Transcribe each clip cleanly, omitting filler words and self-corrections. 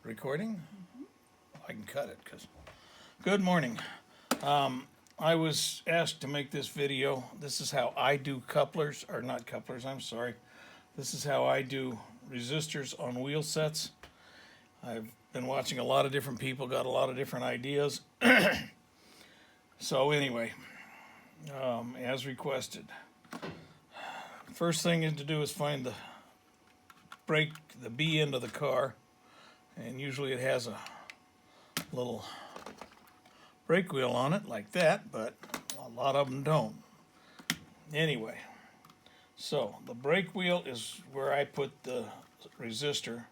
recording? I can cut it because. Good morning. I was asked to make this video. This is how I do couplers, or not couplers, I'm sorry. This is how I do resistors on wheel sets. I've been watching a lot of different people, got a lot of different ideas. So anyway, as requested. First thing to do is find the brake, the B end of the car, and usually it has a little brake wheel on it like that, but a lot of them don't. Anyway, so the brake wheel is where I put the resistor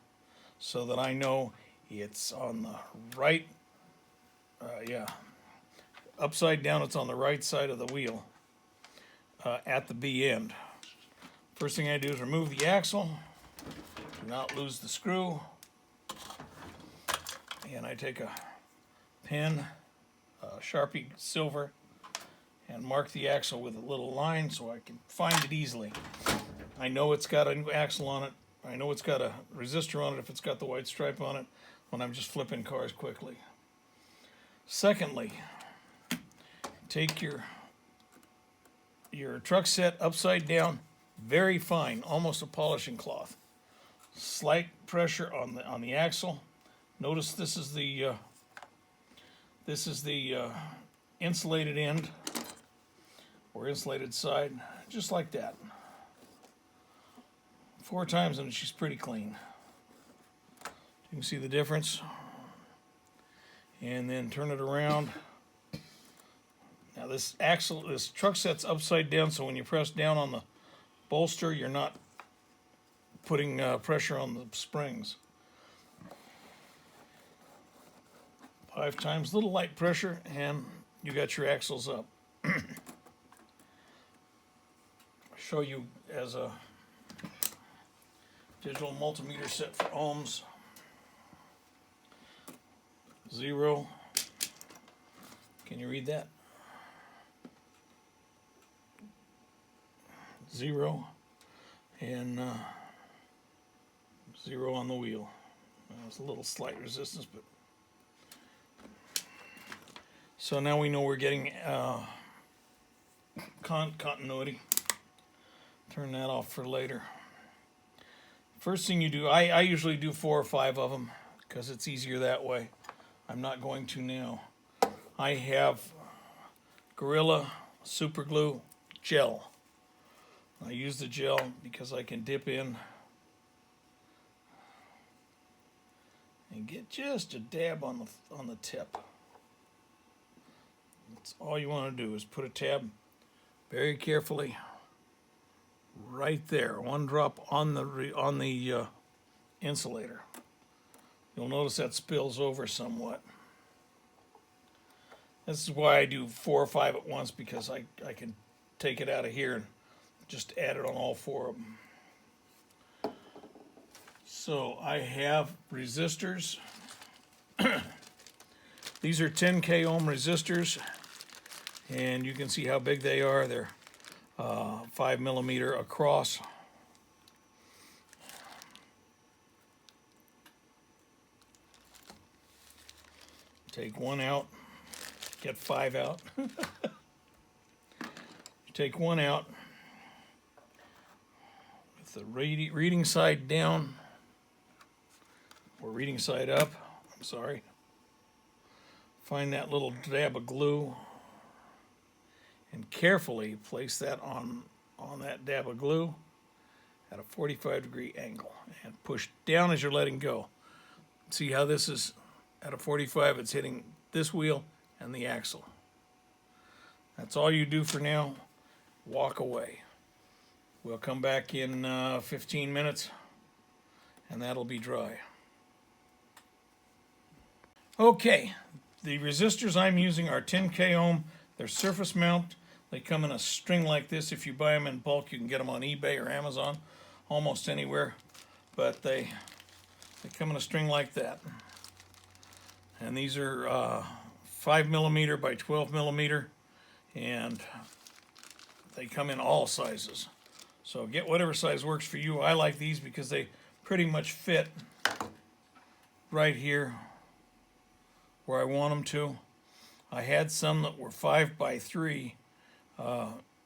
so that I know it's on the right, upside down, it's on the right side of the wheel at the B end. First thing I do is remove the axle, do not lose the screw, and I take a pen, Sharpie silver, and mark the axle with a little line so I can find it easily. I know it's got an axle on it, I know it's got a resistor on it if it's got the white stripe on it when I'm just flipping cars quickly. Secondly, take your truck set upside down, very fine, almost a polishing cloth. Slight pressure on the axle. Notice this is the insulated end or insulated side, just like that. 4 times and she's pretty clean. You can see the difference. And then turn it around. Now this truck set's upside down, so when you press down on the bolster, you're not putting pressure on the springs. 5 times, little light pressure, and you got your axles up. Show you as a digital multimeter set for ohms. 0. Can you read that? 0 and 0 on the wheel. There's a little slight resistance, but so now we know we're getting continuity. Turn that off for later. First thing you do, I usually do 4 or 5 of them because it's easier that way. I'm not going to now. I have Gorilla Super Glue gel. I use the gel because I can dip in and get just a dab on the tip. That's all you want to do is put a tab very carefully right there, 1 drop on the insulator. You'll notice that spills over somewhat. This is why I do 4 or 5 at once, because I can take it out of here and just add it on all 4 of them. So I have resistors. These are 10K ohm resistors, and you can see how big they are. They're 5 millimeter across. Take 1 out, get 5 out. You take 1 out with the reading side down, or reading side up, I'm sorry. Find that little dab of glue and carefully place that on that dab of glue at a 45-degree angle and push down as you're letting go. See how this is at a 45, it's hitting this wheel and the axle. That's all you do for now. Walk away. We'll come back in 15 minutes and that'll be dry. Okay, the resistors I'm using are 10K ohm. They're surface mount. They come in a string like this. If you buy them in bulk, you can get them on eBay or Amazon, almost anywhere. But they come in a string like that. And these are 5 millimeter by 12 millimeter, and they come in all sizes. So get whatever size works for you. I like these because they pretty much fit right here where I want them to. I had some that were 5x3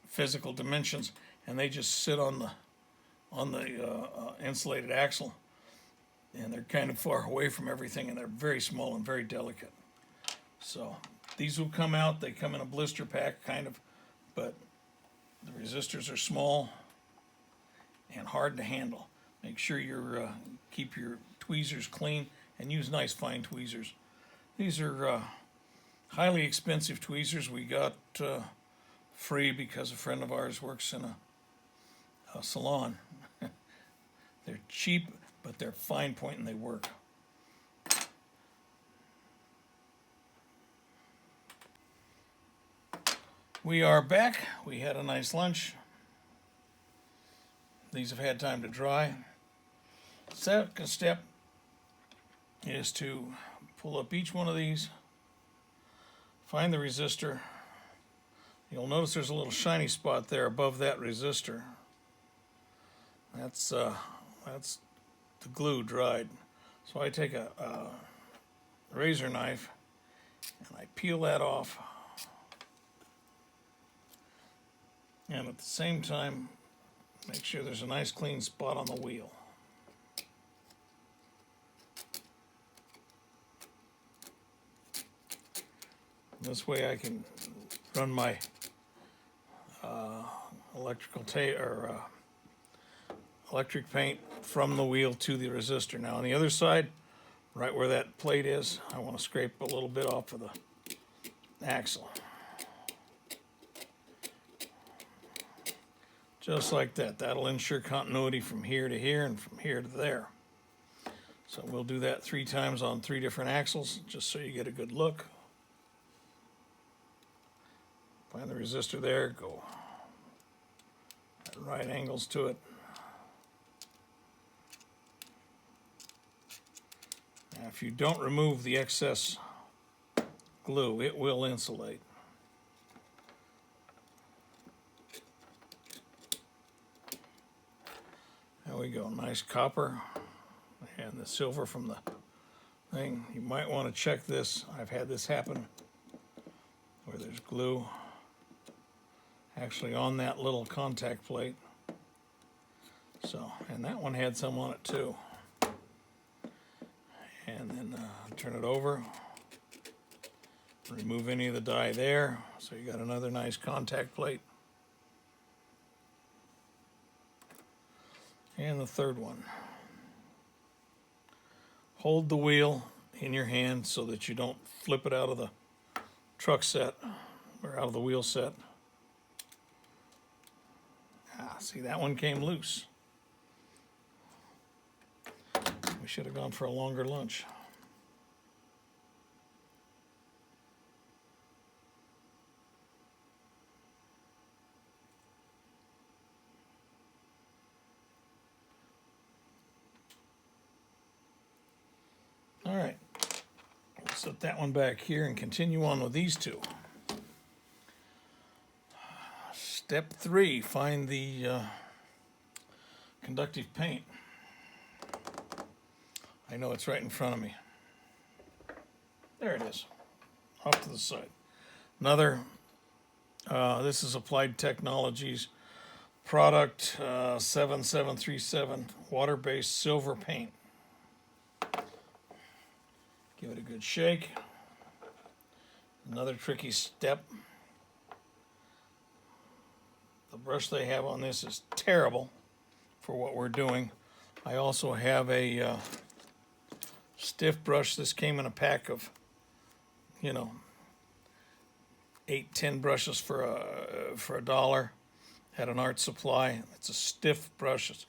physical dimensions, and they just sit on the insulated axle, and they're kind of far away from everything, and they're very small and very delicate. So these will come out. They come in a blister pack, kind of, but the resistors are small and hard to handle. Make sure you keep your tweezers clean and use nice fine tweezers. These are highly expensive tweezers we got free because a friend of ours works in a salon. They're cheap, but they're fine point and they work. We are back. We had a nice lunch. These have had time to dry. Second step is to pull up each one of these, find the resistor. You'll notice there's a little shiny spot there above that resistor. That's the glue dried. So I take a razor knife and I peel that off. And at the same time, make sure there's a nice clean spot on the wheel. This way I can run my electric paint from the wheel to the resistor. Now on the other side, right where that plate is, I want to scrape a little bit off of the axle. Just like that. That'll ensure continuity from here to here and from here to there. So we'll do that 3 times on 3 different axles, just so you get a good look. Find the resistor there, go at right angles to it. Now, if you don't remove the excess glue, it will insulate. There we go, nice copper and the silver from the thing. You might want to check this. I've had this happen where there's glue actually on that little contact plate. So, and that one had some on it too. And then turn it over, remove any of the dye there, so you got another nice contact plate. And the third one. Hold the wheel in your hand so that you don't flip it out of the truck set or out of the wheel set. See, that one came loose. We should have gone for a longer lunch. All right, we'll set that one back here and continue on with these two. Step 3, find the conductive paint. I know it's right in front of me. There it is, off to the side. Another, this is Applied Technologies product 7737 water-based silver paint. Give it a good shake. Another tricky step. The brush they have on this is terrible for what we're doing. I also have a stiff brush. This came in a pack of, 8-10 brushes for $1 at an art supply. It's a stiff brush. It's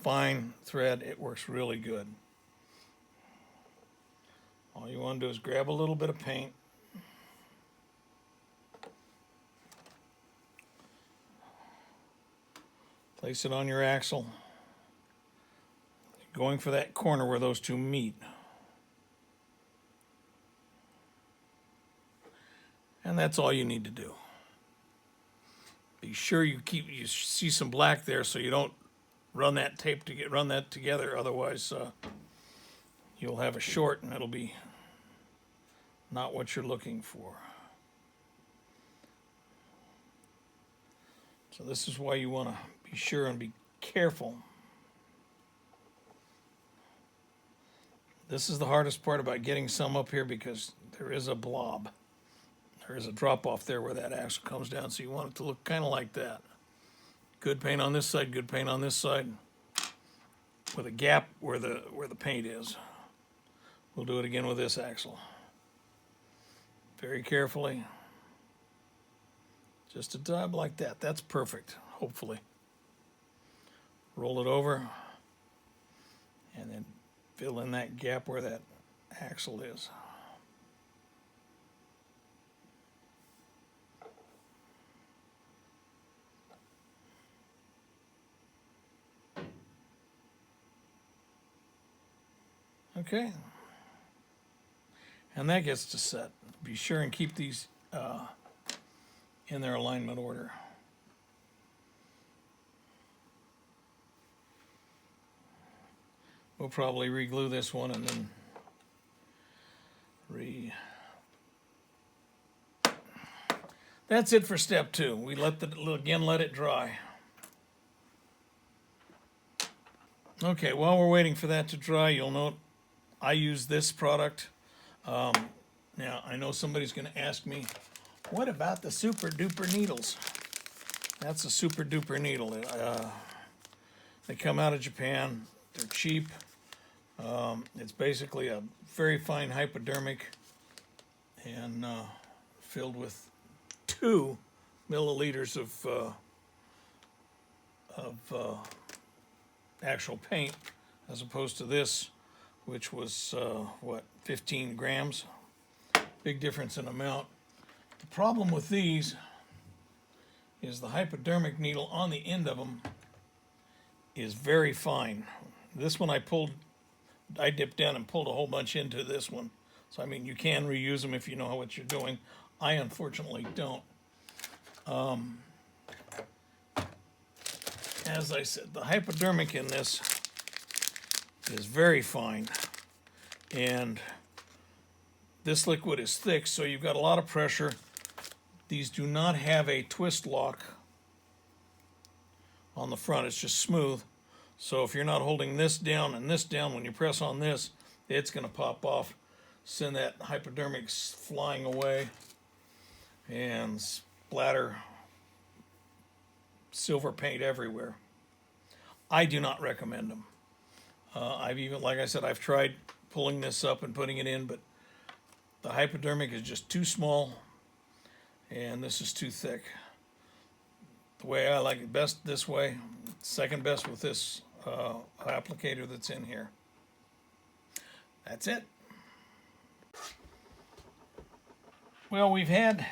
fine thread. It works really good. All you want to do is grab a little bit of paint. Place it on your axle, going for that corner where those two meet. And that's all you need to do. Be sure you see some black there so you don't run that tape to run that together. Otherwise, you'll have a short and it'll be not what you're looking for. So this is why you want to be sure and be careful. This is the hardest part about getting some up here because there is a blob. There is a drop off there where that axle comes down, so you want it to look kind of like that. Good paint on this side, good paint on this side, with a gap where the paint is. We'll do it again with this axle. Very carefully. Just a dab like that. That's perfect, hopefully. Roll it over, and then fill in that gap where that axle is. Okay. And that gets to set. Be sure and keep these in their alignment order. We'll probably re-glue this one and then That's it for step 2. We let it dry. Okay, while we're waiting for that to dry, you'll note I use this product. Now, I know somebody's going to ask me, what about the super duper needles? That's a super duper needle. They come out of Japan. They're cheap. It's basically a very fine hypodermic and filled with 2 milliliters of actual paint, as opposed to this, which was 15 grams. Big difference in amount. The problem with these is the hypodermic needle on the end of them is very fine. This one I dipped down and pulled a whole bunch into this one. So I mean, you can reuse them if you know what you're doing. I unfortunately don't. As I said, the hypodermic in this is very fine, and this liquid is thick, so you've got a lot of pressure. These do not have a twist lock on the front. It's just smooth. So if you're not holding this down and this down, when you press on this, it's going to pop off, send that hypodermic flying away, and splatter silver paint everywhere. I do not recommend them. Like I said, I've tried pulling this up and putting it in, but the hypodermic is just too small, and this is too thick. The way I like it best this way, second best with this applicator that's in here. That's it. Well, we've had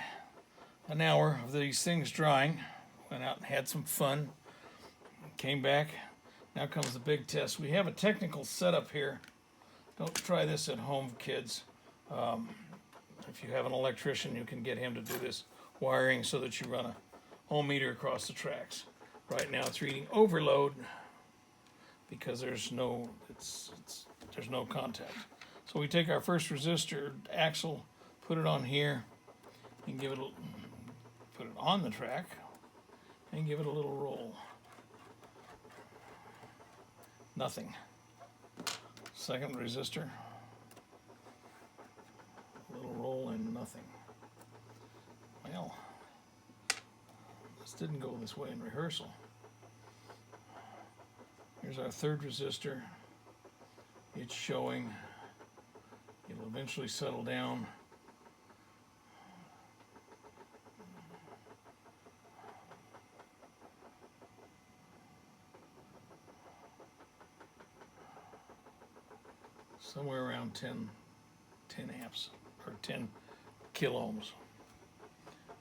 an hour of these things drying. Went out and had some fun. Came back. Now comes the big test. We have a technical setup here. Don't try this at home, kids. If you have an electrician, you can get him to do this wiring so that you run a ohm meter across the tracks. Right now it's reading overload because there's no contact. So we take our first resistor axle, put it on here, and put it on the track, and give it a little roll. Nothing. Second resistor, a little roll and nothing. Well, this didn't go this way in rehearsal. Here's our third resistor. It's showing. It'll eventually settle down. Somewhere around 10 amps or 10 kiloohms.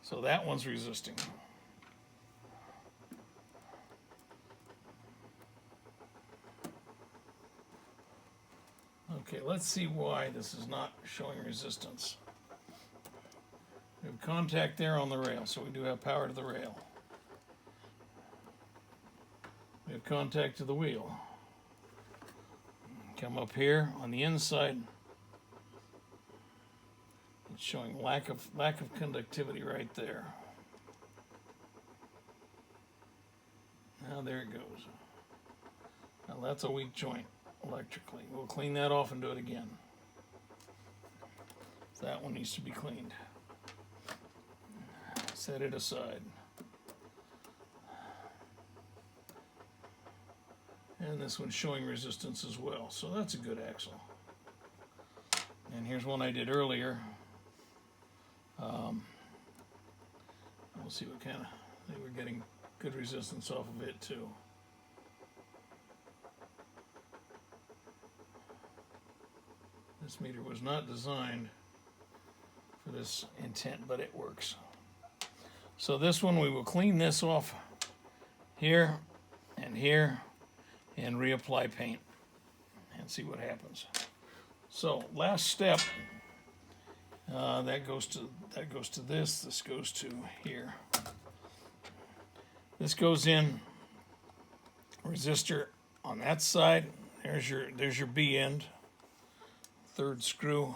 So that one's resisting. Okay, let's see why this is not showing resistance. We have contact there on the rail, so we do have power to the rail. We have contact to the wheel. Come up here on the inside. It's showing lack of conductivity right there. Now there it goes. Now that's a weak joint electrically. We'll clean that off and do it again. That one needs to be cleaned. Set it aside. And this one's showing resistance as well, so that's a good axle. And here's one I did earlier. We'll see what kind of, they were getting good resistance off of it too. This meter was not designed for this intent, but it works. So this one, we will clean this off here and reapply paint and see what happens. So last step, that goes to this. This goes to here. This goes in resistor on that side. There's your B end. Third screw.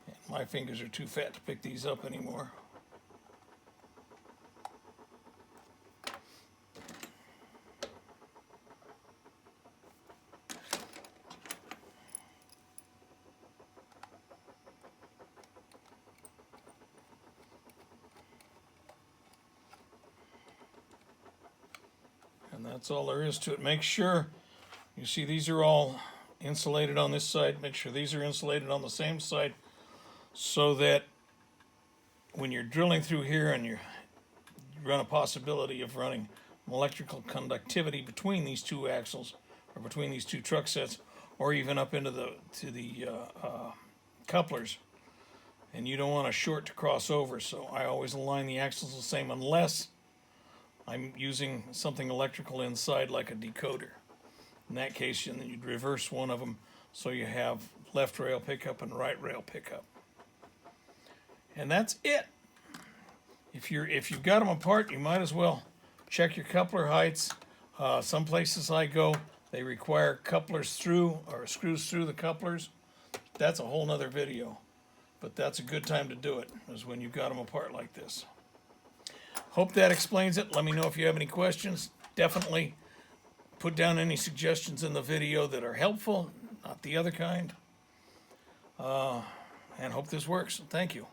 And my fingers are too fat to pick these up anymore. And that's all there is to it. Make sure, you see these are all insulated on this side. Make sure these are insulated on the same side so that when you're drilling through here and you run a possibility of running electrical conductivity between these two axles or between these two truck sets or even up into the couplers, and you don't want a short to cross over, so I always align the axles the same unless I'm using something electrical inside like a decoder. In that case, then you'd reverse one of them so you have left rail pickup and right rail pickup. And that's it. If you've got them apart, you might as well check your coupler heights. Some places I go, they require couplers through or screws through the couplers. That's a whole nother video, but that's a good time to do it, is when you've got them apart like this. Hope that explains it. Let me know if you have any questions. Definitely put down any suggestions in the video that are helpful, not the other kind. And hope this works. Thank you.